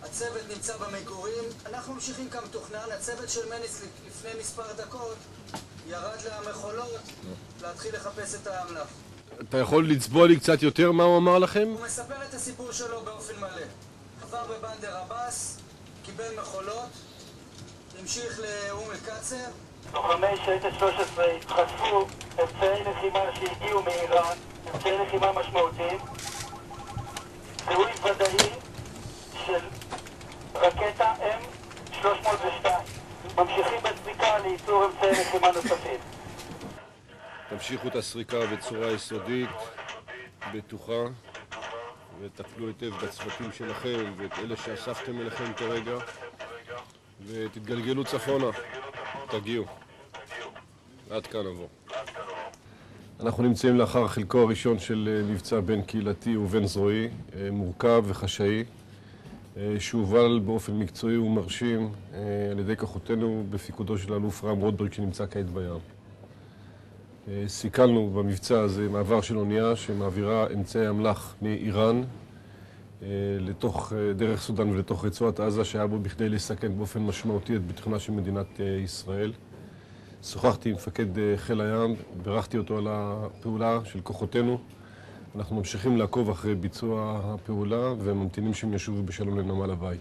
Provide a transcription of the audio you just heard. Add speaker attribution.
Speaker 1: הצוות נמצא במגורים, אנחנו ממשיכים כמתוכנן. הצוות של מניס לפני מספר דקות ירד למחולות להתחיל לחפש את האמל"ח.
Speaker 2: אתה יכול לצבוע לי קצת יותר מה הוא אמר לכם?
Speaker 1: הוא מספר את הסיפור שלו באופן מלא. עבר בבנדר עבאס, קיבל מחולות, המשיך לאום אל-קצר.
Speaker 3: לוחמי שייטת 13 חטפו אמצעי לחימה שהגיעו מאיראן, אמצעי לחימה משמעותיים, זיהוי ודאי של רקטה M302. ממשיכים בסריקה לייצור אמצעי לחימה נוספים.
Speaker 2: תמשיכו את הסריקה בצורה יסודית, בטוחה, ותטפלו היטב בצוותים שלכם ואת אלה שאספתם אליכם כרגע, ותתגלגלו צפונה, תגיעו. עד כאן עבור. אנחנו נמצאים לאחר חלקו הראשון של מבצע בין קהילתי ובין זרועי, מורכב וחשאי, שהובל באופן מקצועי ומרשים על ידי כוחותינו בפיקודו של האלוף רם רוטברג שנמצא כעת בים. סיכלנו במבצע הזה מעבר של אונייה שמעבירה אמצעי אמל"ח מאיראן לתוך דרך סודן ולתוך רצועת עזה, שהיה בו בכדי לסכן באופן משמעותי את ביטחונה של מדינת ישראל. שוחחתי עם מפקד חיל הים, בירכתי אותו על הפעולה של כוחותינו. אנחנו ממשיכים לעקוב אחרי ביצוע הפעולה וממתינים שהם ישובו בשלום לנמל הוואי.